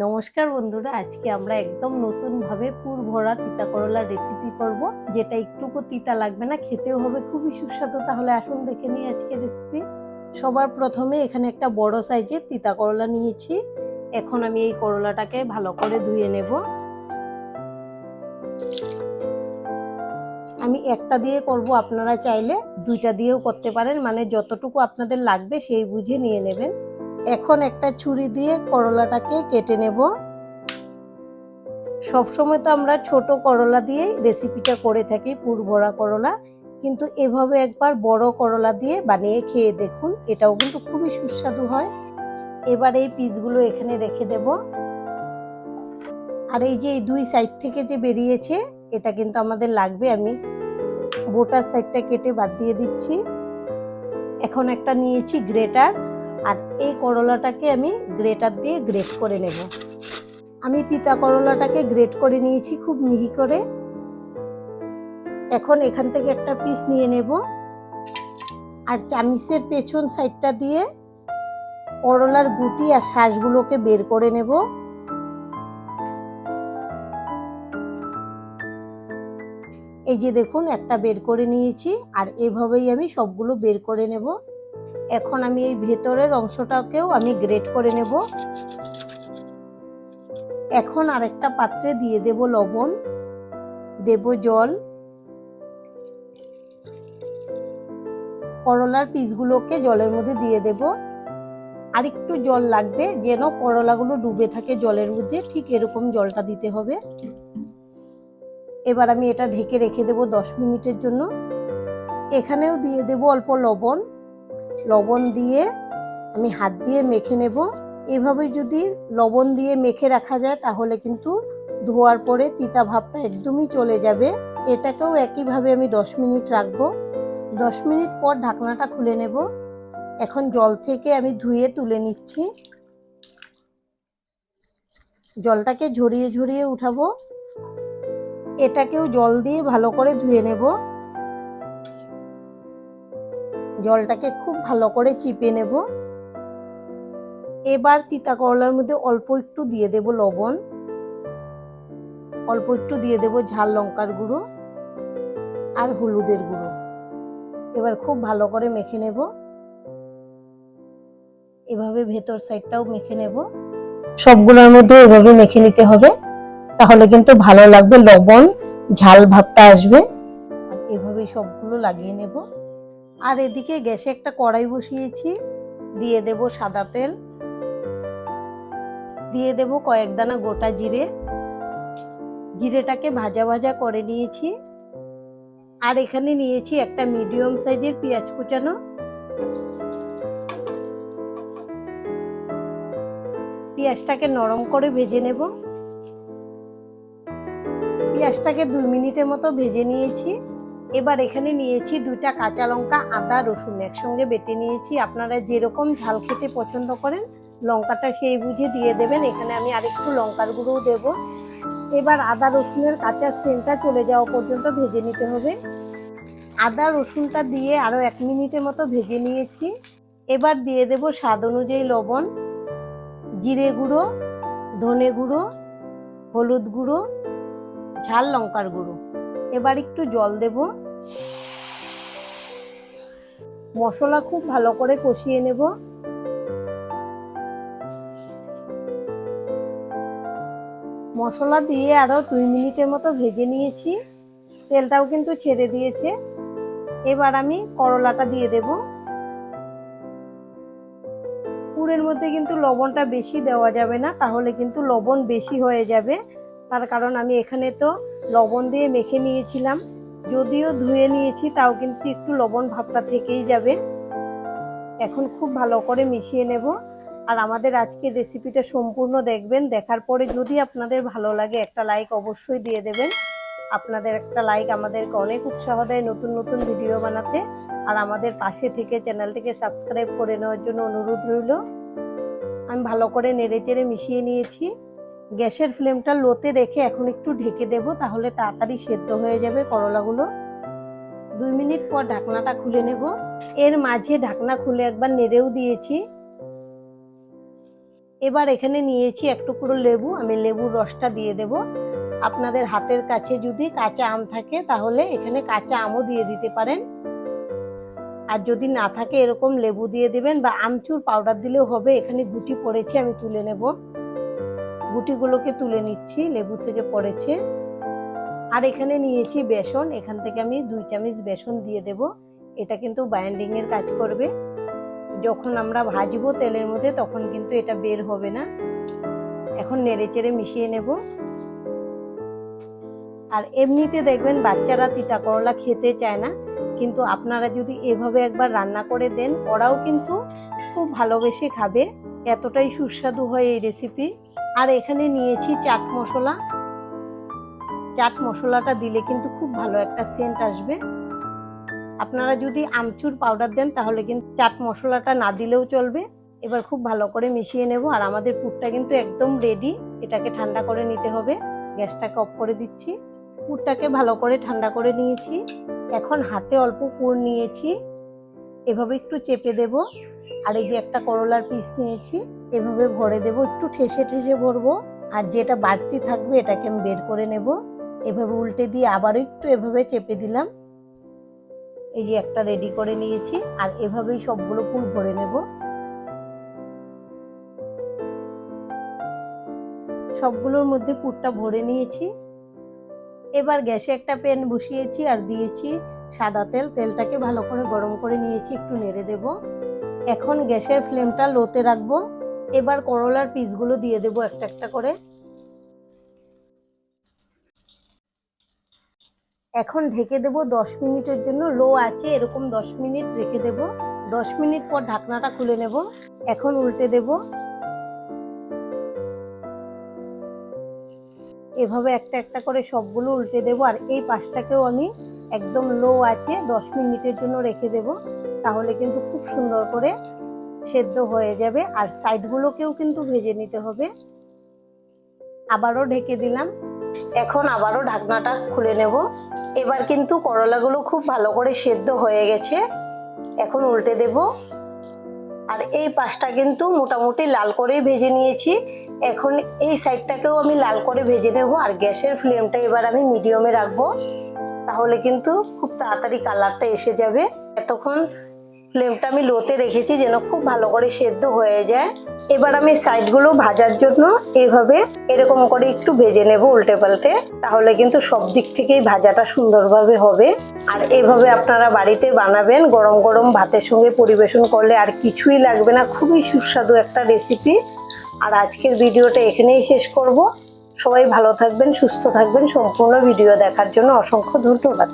নমস্কার বন্ধুরা, আজকে আমরা একদম নতুন ভাবে পুর ভরা তিতা করলার রেসিপি করব, যেটা একটুকু তিতা লাগবে না, খেতেও হবে খুবই সুস্বাদু। তাহলে আসুন দেখে নিই আজকে রেসিপি। সবার প্রথমে এখানে একটা বড় সাইজের তিতা করলা নিয়েছি। এখন আমি এই করলাটাকে ভালো করে ধুয়ে নেব। আমি একটা দিয়ে করব, আপনারা চাইলে দুইটা দিয়েও করতে পারেন, মানে যতটুকু আপনাদের লাগবে সেই বুঝে নিয়ে নেবেন। এখন একটা ছুরি দিয়ে করলাটাকে কেটে নেব। সবসময় তো আমরা ছোট করলা দিয়েই রেসিপিটা করে থাকি, পুর ভরা করলা, কিন্তু এভাবে একবার বড় করলা দিয়ে বানিয়ে খেয়ে দেখুন, এটাও কিন্তু খুবই সুস্বাদু হয়। এবার এই পিসগুলো এখানে রেখে দেব। আর এই যে এই দুই সাইড থেকে যে বেরিয়েছে, এটা কিন্তু আমাদের লাগবে। আমি বোটার সাইডটা কেটে বাদ দিয়ে দিচ্ছি। এখন একটা নিয়েছি গ্রেটার, আর এই করলাটাকে আমি গ্রেটার দিয়ে গ্রেট করে নেব। আমি তিতা করলাটাকে গ্রেট করে নিয়েছি খুব মিহি করে। এখন এখান থেকে একটা পিস নিয়ে নেব, আর চামিচের পেছন সাইডটা দিয়ে করলার গুটি আর শাঁসগুলোকে বের করে নেব। এই যে দেখুন, একটা বের করে নিয়েছি, আর এভাবেই আমি সবগুলো বের করে নেব। এখন আমি এই ভেতরের অংশটাকেও আমি গ্রেট করে নেব। এখন আরেকটা পাত্রে দিয়ে দেব লবণ, দেব জল। করলার পিসগুলোকে জলের মধ্যে দিয়ে দেব। আর একটু জল লাগবে, যেন করলাগুলো ডুবে থাকে জলের মধ্যে, ঠিক এরকম জলটা দিতে হবে। এবার আমি এটা ঢেকে রেখে দেব 10 মিনিটের জন্য। এখানেও দিয়ে দেব অল্প লবণ। লবণ দিয়ে আমি হাত দিয়ে মেখে নেব। এভাবে যদি লবণ দিয়ে মেখে রাখা যায়, তাহলে কিন্তু ধোয়ার পরে তিতা ভাবটা একদমই চলে যাবে। এটাকেও একইভাবে আমি 10 মিনিট রাখবো। 10 মিনিট পর ঢাকনাটা খুলে নেব। এখন জল থেকে আমি ধুয়ে তুলে নিচ্ছি। জলটাকে ঝরিয়ে ঝরিয়ে উঠাবো। এটাকেও জল দিয়ে ভালো করে ধুয়ে নেব। জলটাকে খুব ভালো করে চিপে নেব। এবার তিতা করলার মধ্যে অল্প একটু দিয়ে দেব লবণ, অল্প একটু দিয়ে দেব ঝাল লঙ্কার গুঁড়ো আর হলুদের গুঁড়ো। এবার খুব ভালো করে মেখে নেব। এভাবে ভেতর সাইডটাও মেখে নেব। সবগুলোর মধ্যে এভাবে মেখে নিতে হবে, তাহলে কিন্তু ভালো লাগবে, লবণ ঝাল ভাবটা আসবে। আর এভাবে সবগুলো লাগিয়ে নেব। আর এদিকে গ্যাসে একটা কড়াই বসিয়েছি, দিয়ে দেব সাদা তেল, দিয়ে দেব কয়েক দানা গোটা জিরে। জিরেটাকে ভাজা ভাজা করে নিয়েছি। আর এখানে নিয়েছি একটা মিডিয়াম সাইজের পেঁয়াজ কুচানো। পেঁয়াজটাকে নরম করে ভেজে নেব। পেঁয়াজটাকে 2 মিনিটের মতো ভেজে নিয়েছি। এবার এখানে নিয়েছি 2টা কাঁচা লঙ্কা, আদা রসুন একসঙ্গে বেটে নিয়েছি। আপনারা যেরকম ঝাল খেতে পছন্দ করেন লঙ্কাটা সেই বুঝে দিয়ে দেবেন। এখানে আমি আরেকটু লঙ্কার গুঁড়োও দেব। এবার আদা রসুনের কাঁচা সেন্টটা চলে যাওয়া পর্যন্ত ভেজে নিতে হবে। আদা রসুনটা দিয়ে আরো 1 মিনিটের মতো ভেজে নিয়েছি। এবার দিয়ে দেব স্বাদ অনুযায়ী লবণ, জিরে গুঁড়ো, ধনে গুঁড়ো, হলুদ গুঁড়ো, ঝাল লঙ্কার গুঁড়ো। এবার একটু জল দেব। মশলা খুব ভালো করে কষিয়ে নেব। মশলা দিয়ে আরো 2 মিনিটের মতো ভেজে নিয়েছি। তেলটাও কিন্তু ছেড়ে দিয়েছে। এবার আমি করলাটা দিয়ে দেব। পুরের মধ্যে কিন্তু লবণটা বেশি দেওয়া যাবে না, তাহলে কিন্তু লবণ বেশি হয়ে যাবে। তার কারণ আমি এখানে তো লবণ দিয়ে মেখে নিয়েছিলাম, যদিও ধুয়ে নিয়েছি, তাও কিন্তু একটু লবণ ভাবটা থেকেই যাবে। এখন খুব ভালো করে মিশিয়ে নেব। আর আমাদের আজকের রেসিপিটা সম্পূর্ণ দেখবেন। দেখার পরে যদি আপনাদের ভালো লাগে, একটা লাইক অবশ্যই দিয়ে দেবেন। আপনাদের একটা লাইক আমাদেরকে অনেক উৎসাহ দেয় নতুন নতুন ভিডিও বানাতে। আর আমাদের পাশে থেকে চ্যানেলটিকে সাবস্ক্রাইব করে নেওয়ার জন্য অনুরোধ রইল। আমি ভালো করে নেড়েচেড়ে মিশিয়ে নিয়েছি। গ্যাসের ফ্লেমটা লোতে রেখে এখন একটু ঢেকে দেব, তাহলে তাড়াতাড়ি সেদ্ধ হয়ে যাবে করলাগুলো। 2 মিনিট পর ঢাকনাটা খুলে নেব। এর মাঝে ঢাকনা খুলে একবার নেড়েও দিয়েছি। এবার এখানে নিয়েছি এক টুকরো লেবু, আমি লেবুর রসটা দিয়ে দেব। আপনাদের হাতের কাছে যদি কাঁচা আম থাকে তাহলে এখানে কাঁচা আমও দিয়ে দিতে পারেন, আর যদি না থাকে এরকম লেবু দিয়ে দিবেন, বা আমচুর পাউডার দিলেও হবে। এখানে গুটি পড়েছে, আমি তুলে নেব। গুটিগুলোকে তুলে নিচ্ছি, লেবু থেকে পড়েছে। আর এখানে নিয়েছি বেসন, এখান থেকে আমি 2 চামচ বেসন দিয়ে দেব। এটা কিন্তু বাইন্ডিং এর কাজ করবে। যখন আমরা ভাজবো তেলের মধ্যে তখন কিন্তু এটা বের হবে না। এখন নেড়েচেড়ে মিশিয়ে নেব। আর এমনিতে দেখবেন বাচ্চারা তিতা করলা খেতে চায় না, কিন্তু আপনারা যদি এভাবে একবার রান্না করে দেন ওরাও কিন্তু খুব ভালোবেসে খাবে। এতটাই সুস্বাদু হয় এই রেসিপি। আর এখানে নিয়েছি চাট মশলা। চাট মশলাটা দিলে কিন্তু খুব ভালো একটা সেন্ট আসবে। আপনারা যদি আমচুর পাউডার দেন তাহলে কিন্তু চাট মশলাটা না দিলেও চলবে। এবার খুব ভালো করে মিশিয়ে নেব। আর আমাদের পুরটা কিন্তু একদম রেডি। এটাকে ঠান্ডা করে নিতে হবে। গ্যাসটাকে অফ করে দিচ্ছি। পুরটাকে ভালো করে ঠান্ডা করে নিয়েছি। এখন হাতে অল্প পুর নিয়েছি, এভাবে একটু চেপে দেব। আর এই যে একটা করলার পিস নিয়েছি, এভাবে ভরে দেব। একটু ঠেসে ঠেসে ভরবো। আর যেটা বাড়তি থাকবে এটাকে আমি বের করে নেব। এভাবে উল্টে দিয়ে আবারও একটু এভাবে চেপে দিলাম। এই যে একটা রেডি করে নিয়েছি। আর এভাবেই সবগুলো পুর ভরে নেব। সবগুলোর মধ্যে পুরটা ভরে নিয়েছি। এবার গ্যাসে একটা প্যান বসিয়েছি আর দিয়েছি সাদা তেল। তেলটাকে ভালো করে গরম করে নিয়েছি, একটু নেড়ে দেব। এখন গ্যাসের ফ্লেমটা লোতে রাখবো। এবার করলার পিসগুলো দিয়ে দেব একটা একটা করে। এখন ঢেকে দেব 10 মিনিটের জন্য, লো আছে এরকম 10 মিনিট রেখে দেব। 10 মিনিট পর ঢাকনাটা খুলে নেব। এখন উল্টে দেব। এভাবে একটা একটা করে সবগুলো উল্টে দেব। আর এই পাশটাকেও আমি একদম লো আছে 10 মিনিটের জন্য রেখে দেব। তাহলে কিন্তু খুব সুন্দর করে সেদ্ধ হয়ে যাবে। আর সাইডগুলোকেও কিন্তু ভেজে নিতে হবে। আবারও ঢেকে দিলাম। এখন আবারও ঢাকনাটা খুলে নেব। এবার কিন্তু করলাগুলো খুব ভালো করে সেদ্ধ হয়ে গেছে। এখন উল্টে দেব। আর এই পাশটা কিন্তু মোটামুটি লাল করেই ভেজে নিয়েছি। এখন এই সাইডটাকেও আমি লাল করে ভেজে নেব। আর গ্যাসের ফ্লেমটা এবার আমি মিডিয়ামে রাখবো, তাহলে কিন্তু খুব তাড়াতাড়ি কালারটা এসে যাবে। এতক্ষণ ফ্লেমটা আমি লোতে রেখেছি যেন খুব ভালো করে সেদ্ধ হয়ে যায়। এবার আমি সাইডগুলো ভাজার জন্য এইভাবে এরকম করে একটু ভেজে নেব উল্টে পাল্টে, তাহলে কিন্তু সব দিক থেকেই ভাজাটা সুন্দরভাবে হবে। আর এইভাবে আপনারা বাড়িতে বানাবেন, গরম গরম ভাতের সঙ্গে পরিবেশন করলে আর কিছুই লাগবে না। খুবই সুস্বাদু একটা রেসিপি। আর আজকের ভিডিওটা এখানেই শেষ করব। সবাই ভালো থাকবেন, সুস্থ থাকবেন। সম্পূর্ণ ভিডিও দেখার জন্য অসংখ্য ধন্যবাদ।